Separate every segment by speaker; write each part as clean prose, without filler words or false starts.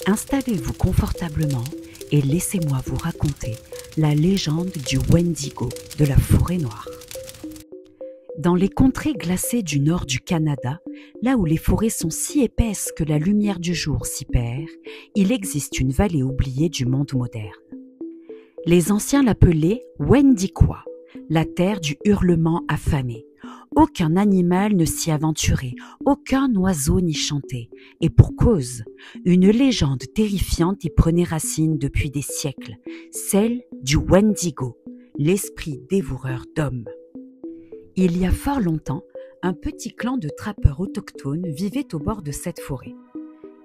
Speaker 1: Installez-vous confortablement et laissez-moi vous raconter la légende du Wendigo de la forêt noire. Dans les contrées glacées du nord du Canada, là où les forêts sont si épaisses que la lumière du jour s'y perd, il existe une vallée oubliée du monde moderne. Les anciens l'appelaient Wendikwa, la terre du hurlement affamé. Aucun animal ne s'y aventurait, aucun oiseau n'y chantait. Et pour cause, une légende terrifiante y prenait racine depuis des siècles, celle du Wendigo, l'esprit dévoreur d'hommes. Il y a fort longtemps, un petit clan de trappeurs autochtones vivait au bord de cette forêt.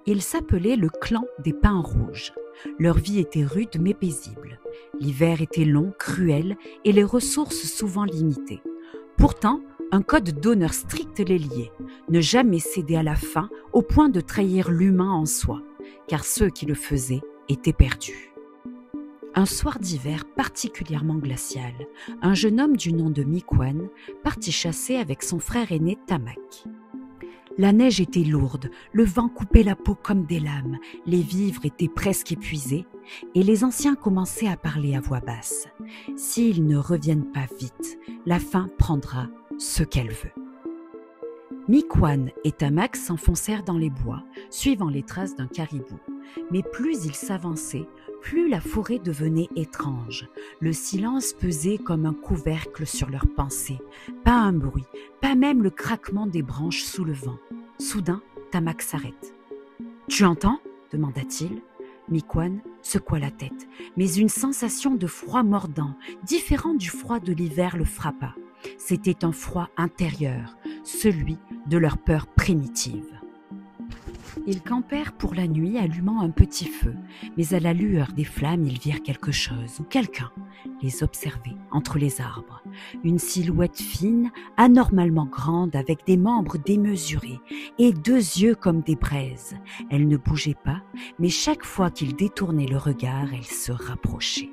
Speaker 1: Il s'appelait le clan des Pins Rouges. Leur vie était rude mais paisible. L'hiver était long, cruel et les ressources souvent limitées. Pourtant, un code d'honneur strict les liait, ne jamais céder à la faim au point de trahir l'humain en soi, car ceux qui le faisaient étaient perdus. Un soir d'hiver particulièrement glacial, un jeune homme du nom de Mikwan partit chasser avec son frère aîné Tamak. La neige était lourde, le vent coupait la peau comme des lames, les vivres étaient presque épuisés et les anciens commençaient à parler à voix basse. S'ils ne reviennent pas vite, la faim prendra ce qu'elle veut. Mikwan et Tamak s'enfoncèrent dans les bois, suivant les traces d'un caribou. Mais plus ils s'avançaient, plus la forêt devenait étrange. Le silence pesait comme un couvercle sur leurs pensées. Pas un bruit, pas même le craquement des branches sous le vent. Soudain, Tamak s'arrête. « Tu entends ?» demanda-t-il. Mikwan secoua la tête, mais une sensation de froid mordant, différent du froid de l'hiver, le frappa. C'était un froid intérieur, celui de leur peur primitive. Ils campèrent pour la nuit, allumant un petit feu, mais à la lueur des flammes, ils virent quelque chose ou quelqu'un les observer entre les arbres. Une silhouette fine, anormalement grande, avec des membres démesurés et deux yeux comme des braises. Elle ne bougeait pas, mais chaque fois qu'ils détournaient le regard, elle se rapprochait.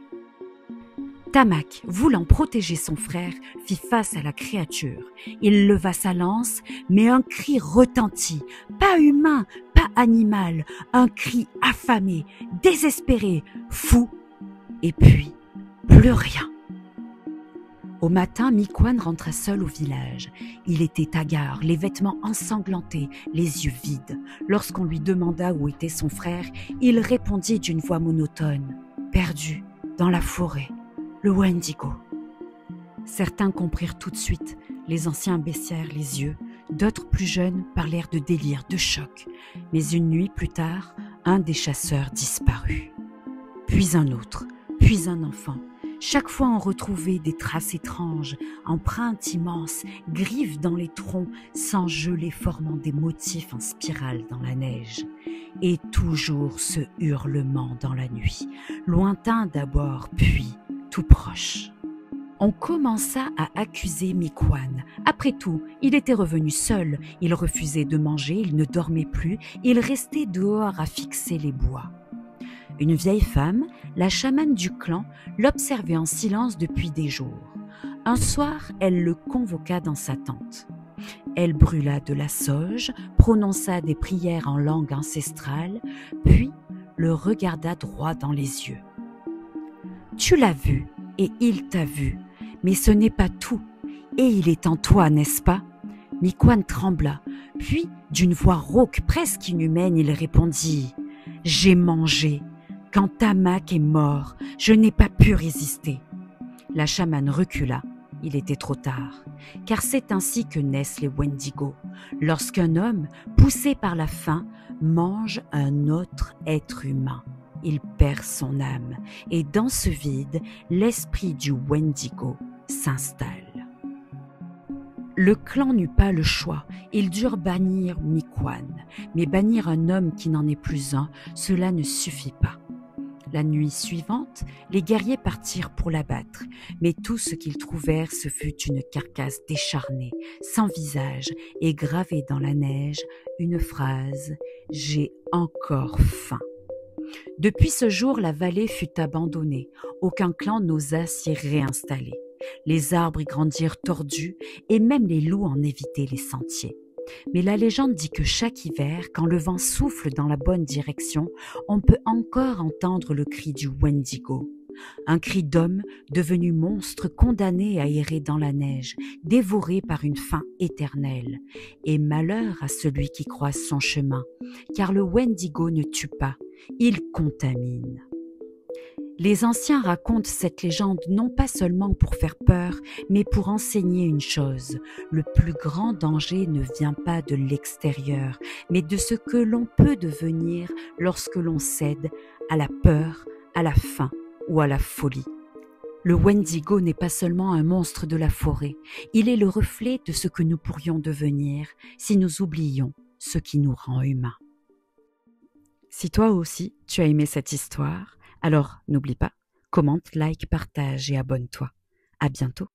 Speaker 1: Tamak, voulant protéger son frère, fit face à la créature. Il leva sa lance, mais un cri retentit. Pas humain, pas animal, un cri affamé, désespéré, fou, et puis plus rien. Au matin, Mikwan rentra seul au village. Il était hagard, les vêtements ensanglantés, les yeux vides. Lorsqu'on lui demanda où était son frère, il répondit d'une voix monotone, perdu dans la forêt. Le Wendigo. Certains comprirent tout de suite, les anciens baissèrent les yeux, d'autres plus jeunes parlèrent de délire, de choc. Mais une nuit plus tard, un des chasseurs disparut. Puis un autre, puis un enfant. Chaque fois on retrouvait des traces étranges, empreintes immenses, griffes dans les troncs, sans gelée formant des motifs en spirale dans la neige. Et toujours ce hurlement dans la nuit, lointain d'abord, puis tout proche. On commença à accuser Mikwan. Après tout, il était revenu seul, il refusait de manger, il ne dormait plus, il restait dehors à fixer les bois. Une vieille femme, la chamane du clan, l'observait en silence depuis des jours. Un soir, elle le convoqua dans sa tente. Elle brûla de la sauge, prononça des prières en langue ancestrale, puis le regarda droit dans les yeux. « Tu l'as vu et il t'a vu, mais ce n'est pas tout, et il est en toi, n'est-ce pas ?» Mikwan trembla, puis d'une voix rauque, presque inhumaine, il répondit « J'ai mangé. Quand Tamak est mort, je n'ai pas pu résister. » La chamane recula. Il était trop tard, car c'est ainsi que naissent les Wendigo. Lorsqu'un homme, poussé par la faim, mange un autre être humain, il perd son âme, et dans ce vide, l'esprit du Wendigo s'installe. Le clan n'eut pas le choix, ils durent bannir Mikwan, mais bannir un homme qui n'en est plus un, cela ne suffit pas. La nuit suivante, les guerriers partirent pour l'abattre, mais tout ce qu'ils trouvèrent, ce fut une carcasse décharnée, sans visage, et gravée dans la neige, une phrase « J'ai encore faim ». Depuis ce jour, la vallée fut abandonnée. Aucun clan n'osa s'y réinstaller. Les arbres y grandirent tordus et même les loups en évitaient les sentiers. Mais la légende dit que chaque hiver, quand le vent souffle dans la bonne direction, on peut encore entendre le cri du Wendigo. Un cri d'homme devenu monstre, condamné à errer dans la neige, dévoré par une faim éternelle. Et malheur à celui qui croise son chemin, car le Wendigo ne tue pas, il contamine. Les anciens racontent cette légende non pas seulement pour faire peur, mais pour enseigner une chose. Le plus grand danger ne vient pas de l'extérieur, mais de ce que l'on peut devenir lorsque l'on cède à la peur, à la faim ou à la folie. Le Wendigo n'est pas seulement un monstre de la forêt, il est le reflet de ce que nous pourrions devenir si nous oublions ce qui nous rend humains. Si toi aussi tu as aimé cette histoire, alors n'oublie pas, commente, like, partage et abonne-toi. À bientôt.